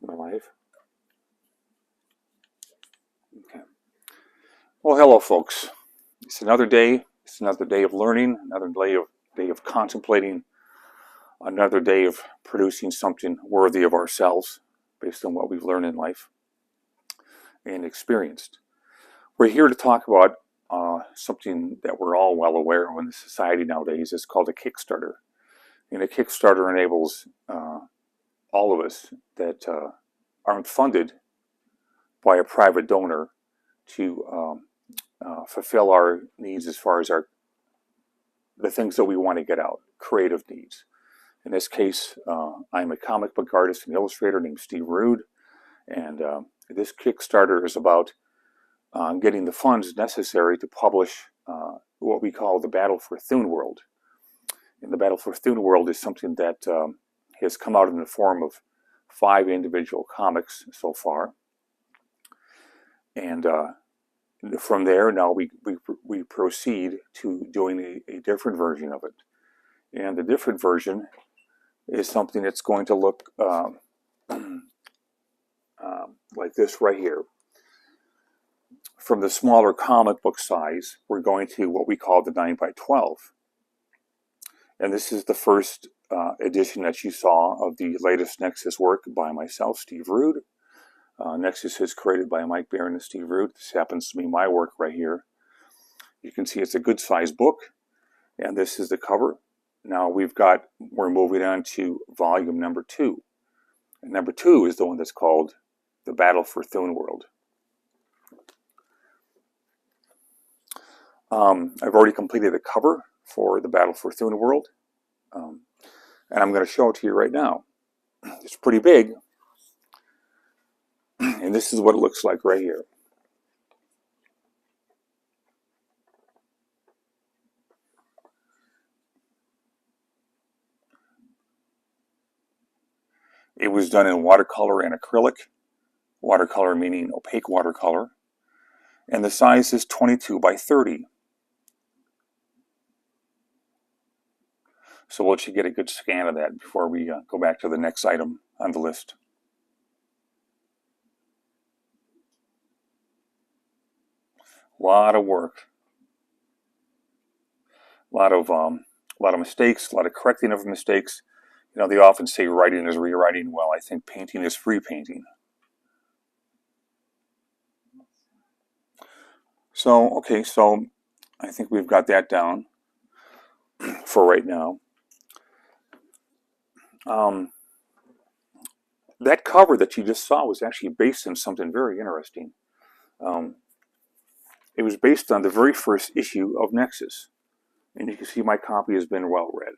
My life. Okay. Well, hello, folks. It's another day. It's another day of learning. Another day of contemplating. Another day of producing something worthy of ourselves, based on what we've learned in life and experienced. We're here to talk about something that we're all well aware of in the society nowadays. It's called a Kickstarter, and a Kickstarter enables all of us that aren't funded by a private donor to fulfill our needs as far as the things that we want to get out, creative needs. In this case, I'm a comic book artist and illustrator named Steve Rude, and this Kickstarter is about getting the funds necessary to publish what we call the Battle for Thuneworld. And the Battle for Thuneworld is something that has come out in the form of 5 individual comics so far. And from there, now we proceed to doing a different version of it. And the different version is something that's going to look like this right here. From the smaller comic book size, we're going to what we call the 9x12. And this is the first edition that you saw of the latest Nexus work by myself, Steve Rude. Nexus is created by Mike Barron and Steve Rude. This happens to be my work right here. You can see it's a good sized book, and this is the cover. Now we're moving on to volume number 2. And number 2 is the one that's called The Battle for Thuneworld. I've already completed the cover for The Battle for Thuneworld, and I'm going to show it to you right now. It's pretty big, and this is what it looks like right here. It was done in watercolor and acrylic. Watercolor meaning opaque watercolor. And the size is 22 by 30. So we'll let you get a good scan of that before we go back to the next item on the list. A lot of work. A lot of mistakes, a lot of correcting of mistakes. You know, they often say writing is rewriting. Well, I think painting is free painting. So, okay, so I think we've got that down for right now. That cover that you just saw was actually based on something very interesting. It was based on the very first issue of Nexus. And you can see my copy has been well read.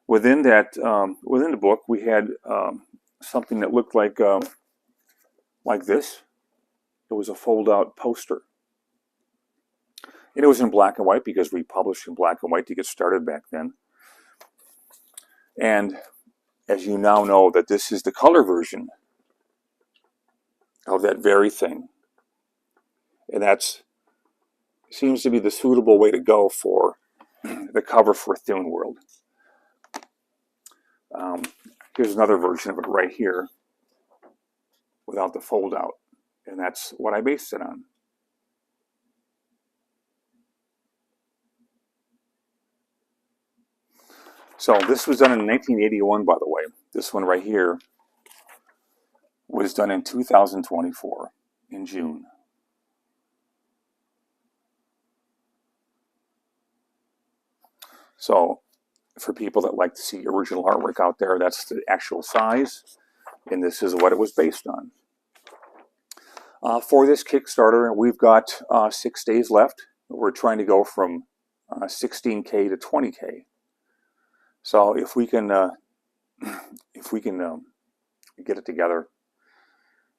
Within the book, we had something that looked like this. It was a fold-out poster. And it was in black and white because we published in black and white to get started back then. And as you now know, that this is the color version of that very thing. And that seems to be the suitable way to go for the cover for Thuneworld. Here's another version of it right here without the fold out. And that's what I based it on. So this was done in 1981, by the way. This one right here was done in 2024, in June. So for people that like to see original artwork out there, that's the actual size, and this is what it was based on. For this Kickstarter, we've got 6 days left. We're trying to go from 16K to 20K. So if we can get it together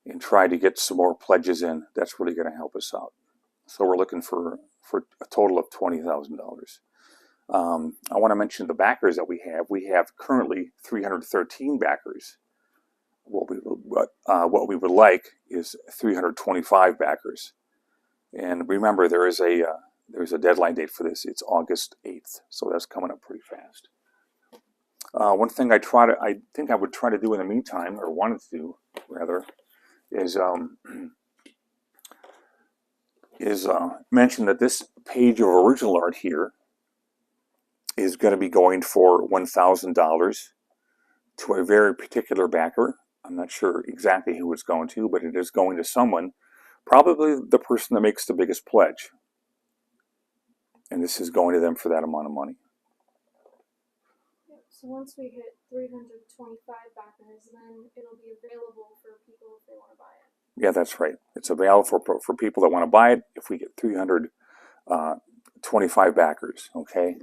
and try to get some more pledges in, that's really going to help us out. So we're looking for a total of $20,000. I want to mention the backers that we have. We have currently 313 backers. What we would like is 325 backers. And remember, there's a deadline date for this. It's August 8th, so that's coming up pretty fast. One thing I think I would try to do in the meantime, or wanted to do rather, is mention that this page of original art here is going to be going for $1,000 to a very particular backer. I'm not sure exactly who it's going to, but it is going to someone, probably the person that makes the biggest pledge. And this is going to them for that amount of money. So once we hit 325 backers, then it'll be available for people if they want to buy it. Yeah, that's right. It's available for people that want to buy it if we get 325 backers, okay?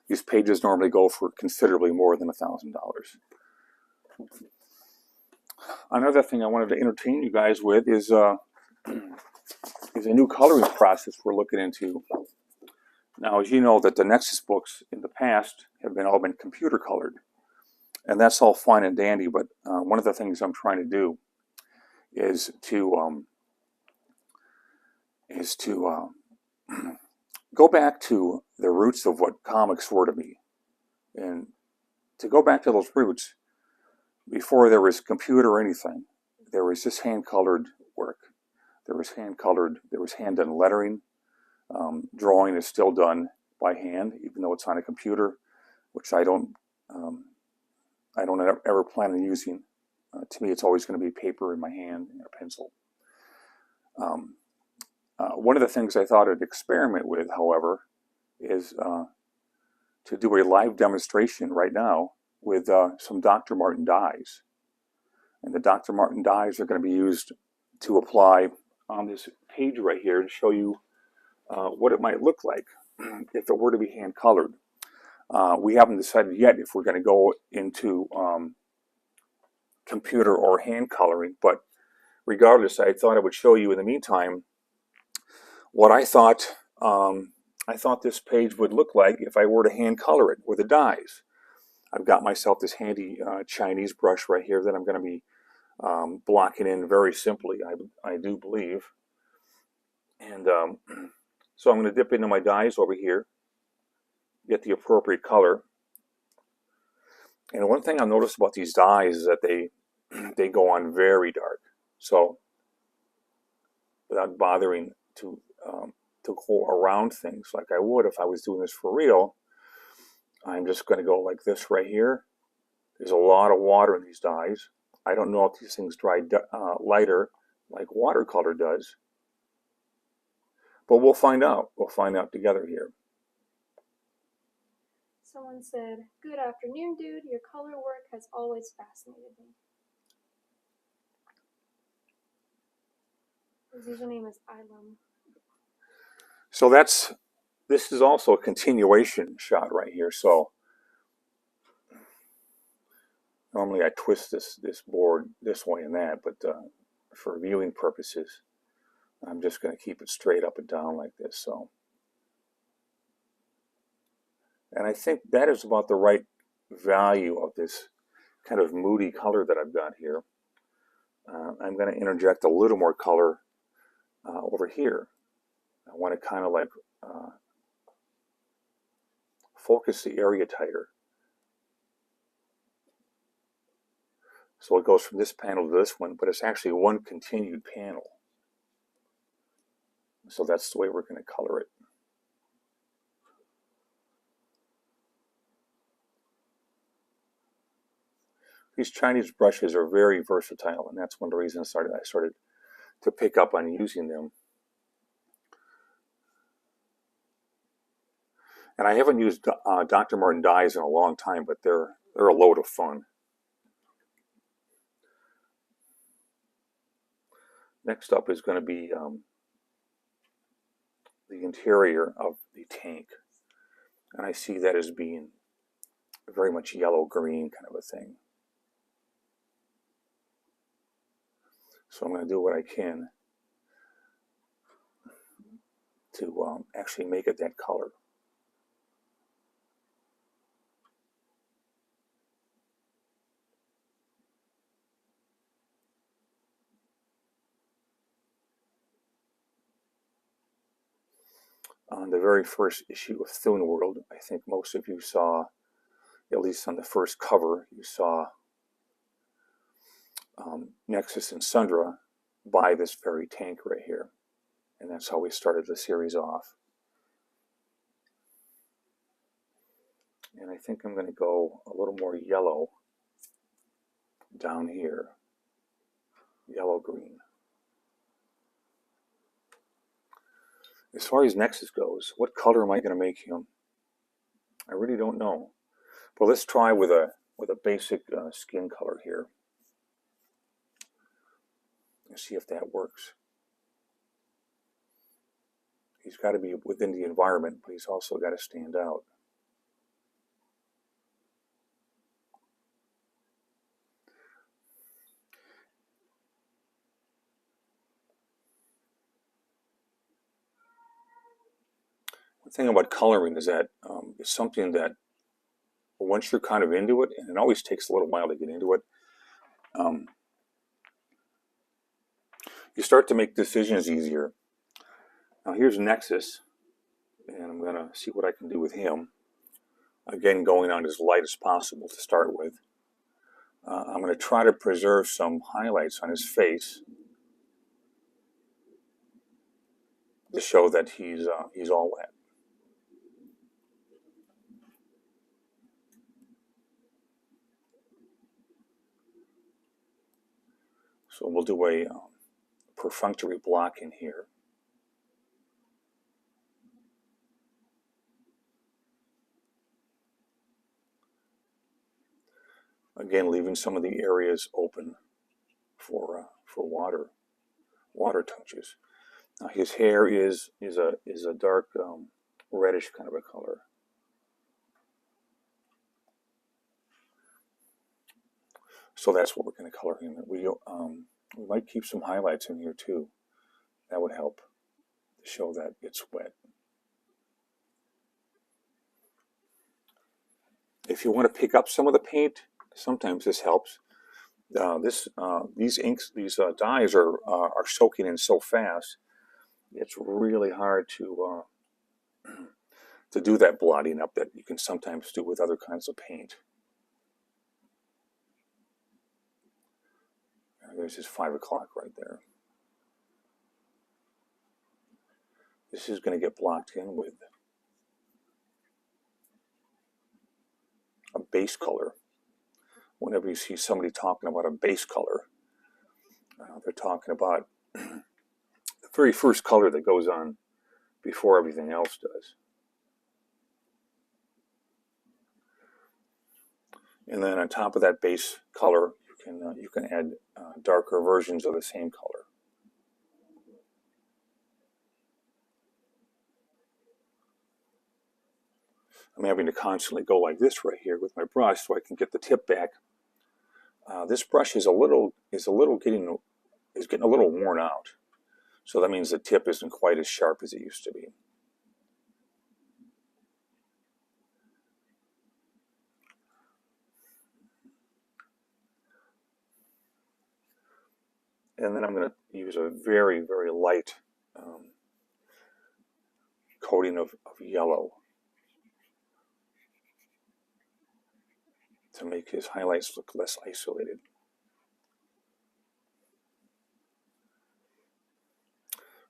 These pages normally go for considerably more than $1,000. Another thing I wanted to entertain you guys with is a new coloring process we're looking into. Now, as you know, that the Nexus books in the past have all been computer colored, and that's all fine and dandy. But one of the things I'm trying to do is to go back to the roots of what comics were to me, and to go back to those roots before there was computer or anything. There was just hand-colored work. There was hand-colored. There was hand-done lettering. Drawing is still done by hand, even though it's on a computer, which I don't ever plan on using. To me, it's always going to be paper in my hand and a pencil. One of the things I thought I'd experiment with, however, is to do a live demonstration right now with some Dr. Martin dyes. And the Dr. Martin dyes are going to be used to apply on this page right here and show you what it might look like if it were to be hand colored. We haven't decided yet if we're going to go into computer or hand coloring, but regardless, I thought I would show you in the meantime what I thought this page would look like if I were to hand color it with the dyes. I've got myself this handy Chinese brush right here that I'm going to be blocking in very simply, I do believe. And so I'm going to dip into my dyes over here, get the appropriate color. And one thing I've noticed about these dyes is that they go on very dark. So without bothering to go around things like I would if I was doing this for real, I'm just going to go like this right here. There's a lot of water in these dyes. I don't know if these things dry lighter like watercolor does, but we'll find out. We'll find out together here. Someone said, "Good afternoon, dude. Your color work has always fascinated me." His username is Ilum. So this is also a continuation shot right here. So normally I twist this board this way and that, but for viewing purposes, I'm just going to keep it straight up and down like this. So, and I think that is about the right value of this kind of moody color that I've got here. I'm going to interject a little more color over here. I want to kind of like focus the area tighter. So it goes from this panel to this one, but it's actually one continued panel. So that's the way we're going to color it. These Chinese brushes are very versatile, and that's one of the reasons I started to pick up on using them. And I haven't used Dr. Martin dyes in a long time, but they're a load of fun. Next up is going to be the interior of the tank. And I see that as being very much yellow-green kind of a thing. So I'm going to do what I can to actually make it that color. On the very first issue of Thuneworld, I think most of you saw at least on the first cover, you saw Nexus and Sundra buy this very tank right here. And that's how we started the series off. And I think I'm going to go a little more yellow down here. Yellow-green. As far as Nexus goes, what color am I going to make him? I really don't know. Well, let's try with a basic skin color here. And see if that works. He's got to be within the environment, but he's also got to stand out. The thing about coloring is that it's something that once you're kind of into it, and it always takes a little while to get into it, you start to make decisions easier. Now here's Nexus, and I'm going to see what I can do with him. Again, going on as light as possible to start with. I'm going to try to preserve some highlights on his face to show that he's all wet. So we'll do a perfunctory block in here. Again, leaving some of the areas open for water touches. Now his hair is a dark reddish kind of a color. So that's what we're going to color him. We might keep some highlights in here too. That would help to show that it's wet. If you want to pick up some of the paint, sometimes this helps. These inks, these dyes are soaking in so fast. It's really hard to do that blotting up that you can sometimes do with other kinds of paint. There's his 5 o'clock right there. This is going to get blocked in with a base color. Whenever you see somebody talking about a base color, they're talking about the very first color that goes on before everything else does. And then on top of that base color, you can add darker versions of the same color. I'm having to constantly go like this right here with my brush so I can get the tip back. This brush is getting a little worn out, so that means the tip isn't quite as sharp as it used to be. And then I'm going to use a very, very light coating of yellow to make his highlights look less isolated.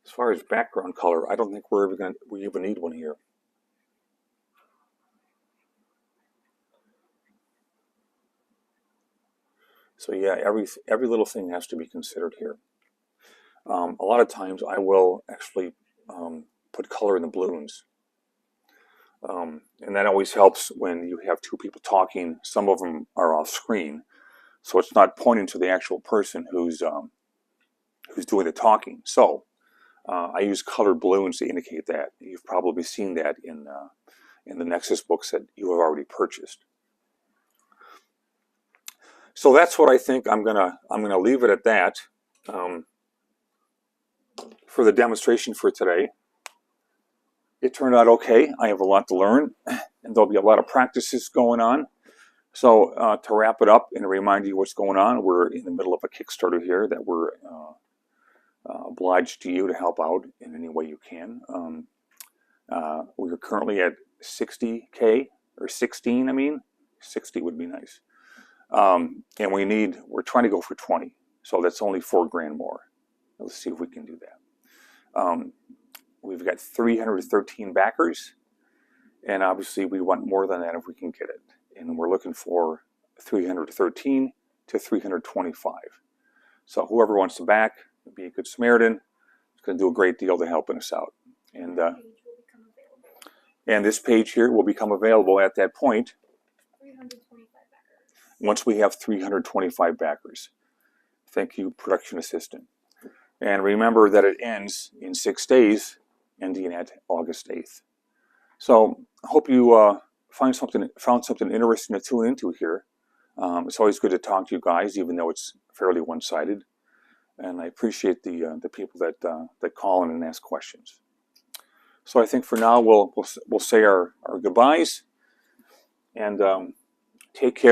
As far as background color, I don't think we even need one here. So yeah, every little thing has to be considered here. A lot of times I will actually put color in the balloons. And that always helps when you have two people talking. Some of them are off screen, so it's not pointing to the actual person who's doing the talking. So I use colored balloons to indicate that. You've probably seen that in the Nexus books that you have already purchased. So that's what I think. I'm gonna leave it at that for the demonstration for today. It turned out okay. I have a lot to learn, and there'll be a lot of practices going on. So to wrap it up and remind you what's going on, we're in the middle of a Kickstarter here that we're obliged to you to help out in any way you can. We are currently at 60K, or 16, 60 would be nice. And we're trying to go for 20. So that's only $4,000 more. Let's see if we can do that. We've got 313 backers. And obviously we want more than that if we can get it. And we're looking for 313 to 325. So whoever wants to back, be a good Samaritan, is going to do a great deal to helping us out. And this page here will become available at that point 325 backers. once we have 325 backers. Thank you, production assistant. And remember that it ends in 6 days, ending at August 8th. So I hope you found something interesting to tune into here. It's always good to talk to you guys, even though it's fairly one-sided. And I appreciate the people that call in and ask questions. So I think for now we'll say our goodbyes and take care.